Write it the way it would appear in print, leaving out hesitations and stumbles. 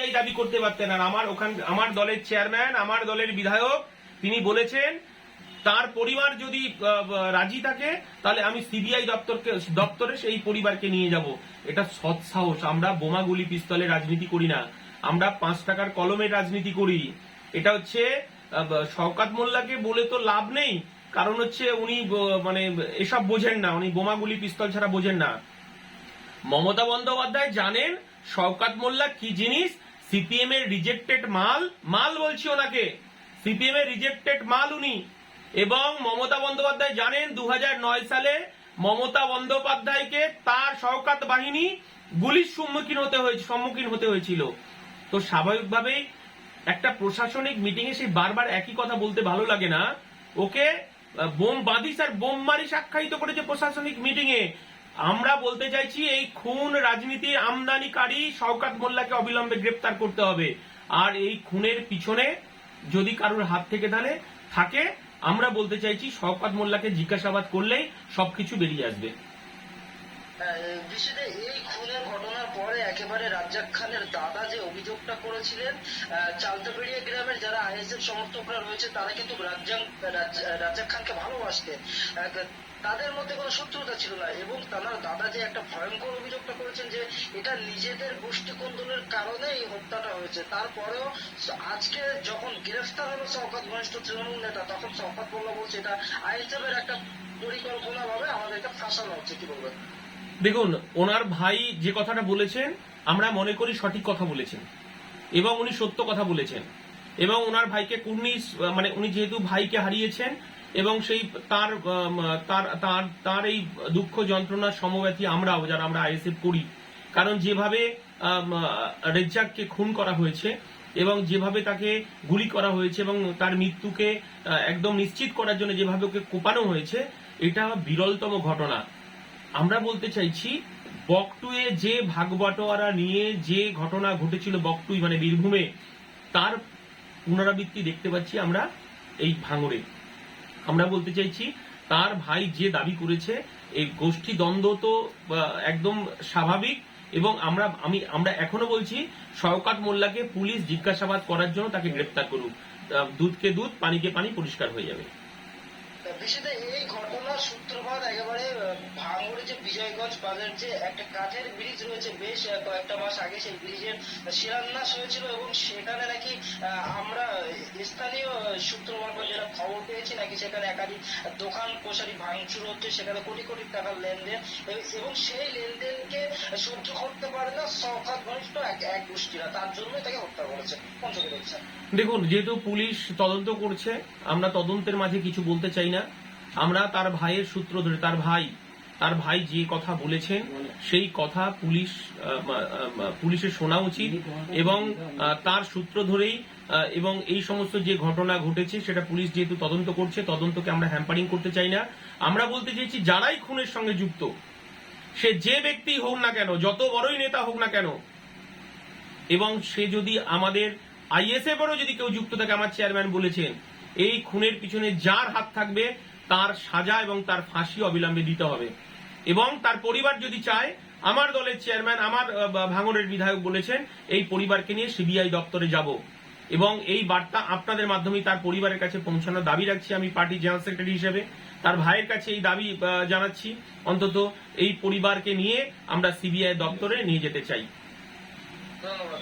এই দাবি করতে পারতেন। আর আমার দলের চেয়ারম্যান, আমার দলের বিধায়ক, তিনি বলেছেন তার পরিবার যদি রাজি থাকে তাহলে আমি সিবিআই দপ্তরে সেই পরিবারকে নিয়ে যাব। এটা সৎসাহস। আমরা বোমা গুলি পিস্তলে রাজনীতি করি না, আমরা 5 টাকার কলমের রাজনীতি করি। এটা হচ্ছে শওকত মোল্লাকে বলে তো লাভ নেই, কারণ হচ্ছে উনি মানে এসব বোঝেন না, উনি বোমা গুলি পিস্তল ছাড়া বোঝেন না। মমতা বন্দ্যোপাধ্যায় জানেন শওকত মোল্লা কি জিনিস, সিপিএম এর রিজেক্টেড মাল বলছি ওনাকে, সিপিএম এর রিজেক্টেড মাল উনি। এবং মমতা বন্দ্যোপাধ্যায় জানেন 2009 সালে মমতা বন্দ্যোপাধ্যায়কে তার শওকত বাহিনী গুলির সম্মুখীন হতে হয়েছিল। তো স্বাভাবিকভাবেই একটা প্রশাসনিক মিটিং এ সেই বারবার একই কথা বলতে ভালো লাগে না। ওকে বোম বাঁধিস আর বোম মারিস আখ্যায়িত করেছে প্রশাসনিক মিটিং এ। আমরা বলতে চাইছি এই খুন রাজনীতির আমদানিকারী শওকত মোল্লাকে অবিলম্বে গ্রেপ্তার করতে হবে। আর এই খুনের পিছনে যদি কারোর হাত থেকে থাকে, আমরা বলতে চাইছি শওকত মোল্লাকে জিজ্ঞাসাবাদ করলেই সবকিছু বেরিয়ে আসবে। এই খুনের ঘটনার পরে একেবারে রাজ্জাক খানের দাদা যে অভিযোগটা করেছিলেন, চালতাবেড়িয়া গ্রামের যারা আইএসএফ সমর্থকরা রয়েছে তারা কিন্তু রাজ্জাক খানকে ভালোবাসতেন, তাদের মধ্যে কোনো শত্রুতা ছিল না। এবং তার দাদা যে একটা ভয়ঙ্কর অভিযোগটা করেছেন যে এটা নিজেদের গোষ্ঠী কোন্দলের কারণে এই হত্যাটা হয়েছে। তারপরেও আজকে যখন গ্রেফতার হলো শওকত ঘনিষ্ঠ তৃণমূল নেতা, তখন শওকত মোল্লা বলছে এটা আইএসএফ এর একটা পরিকল্পনা ভাবে আমাদেরকে ফাঁসানো হচ্ছে। কি বলবেন? দেখুন, ওনার ভাই যে কথাটা বলেছেন আমরা মনে করি সঠিক কথা বলেছেন এবং উনি সত্য কথা বলেছেন। এবং ওনার ভাইকে মানে উনি যেহেতু ভাইকে হারিয়েছেন এবং সেই তার এই দুঃখ যন্ত্রণার সমব্যথী আমরাও, যারা আমরা আইএসএফ করি। কারণ যেভাবে রেজ্জাককে খুন করা হয়েছে এবং যেভাবে তাকে গুলি করা হয়েছে এবং তার মৃত্যুকে একদম নিশ্চিত করার জন্য যেভাবে ওকে কোপানো হয়েছে, এটা বিরলতম ঘটনা। আমরা বলতে চাইছি বকটুয়ে যে ভাগবাটোয়ারা নিয়ে যে ঘটনা ঘটেছিল বকটুই মানে বীরভূমে, তার পুনরাবৃত্তি দেখতে পাচ্ছি আমরা এই ভাঙড়ে। আমরা বলতে চাইছি তার ভাই যে দাবি করেছে, এই গোষ্ঠী দ্বন্দ্ব তো একদম স্বাভাবিক। এবং আমরা এখনো বলছি শওকত মোল্লাকে পুলিশ জিজ্ঞাসাবাদ করার জন্য তাকে গ্রেপ্তার করুক। দুধকে দুধ, পানিকে পানি, পরিষ্কার হয়ে যাবে। এই ঘটনার সূত্রপাত একেবারে ভাঙড়ে যে বিজয়গঞ্জ বাজার যে একটা কাঠের ব্রিজ রয়েছে, বেশ কয়েকটা মাস আগে সেই ব্রিজের শিলান্যাস হয়েছিল এবং সেখানে নাকি আমরা স্থানীয় সূত্র মারফত যেটা খবর পেয়েছি, নাকি সেখানে একাধিক দোকান পোশারি ভাঙচুর হচ্ছে, সেখানে কোটি কোটি টাকার লেনদেন, এবং সেই লেনদেনকে সহ্য করতে পারে না শওকত ঘনিষ্ঠ এক গোষ্ঠীরা, তার জন্যই তাকে হত্যা করেছে। পঞ্চকে দেখছেন। দেখুন, যেহেতু পুলিশ তদন্ত করছে, আমরা তদন্তের মাঝে কিছু বলতে চাই না। আমরা তার ভাইয়ের সূত্র ধরে, তার ভাই যে কথা বলেছেন সেই কথা পুলিশের শোনা উচিত এবং তার সূত্র ধরেই, এবং এই সমস্ত যে ঘটনা ঘটেছে সেটা পুলিশ যেহেতু তদন্ত করছে, তদন্তকে আমরা হ্যাম্পারিং করতে চাই না। আমরা বলতে চাইছি যারাই খুনের সঙ্গে যুক্ত, সে যে ব্যক্তি হোক না কেন, যত বড়ই নেতা হোক না কেন, এবং সে যদি আমাদের আইএসএফ এরও যদি কেউ যুক্ত থাকে, আমার চেয়ারম্যান বলেছেন এই খুনের পিছনে যার হাত থাকবে তার সাজা এবং তার ফাঁসি অবিলম্বে দিতে হবে। এবং তার পরিবার যদি চায়, আমার দলের চেয়ারম্যান, আমার ভাঙড়ের বিধায়ক বলেছেন এই পরিবারকে নিয়ে সিবিআই দপ্তরে যাব এবং এই বার্তা আপনাদের মাধ্যমে তার পরিবারের কাছে পৌঁছানোর দাবি রাখছি। আমি পার্টির জেনারেল সেক্রেটারি হিসেবে তার ভাইয়ের কাছে এই দাবি জানাচ্ছি, অন্তত এই পরিবারকে নিয়ে আমরা সিবিআই দপ্তরে নিয়ে যেতে চাই। ধন্যবাদ।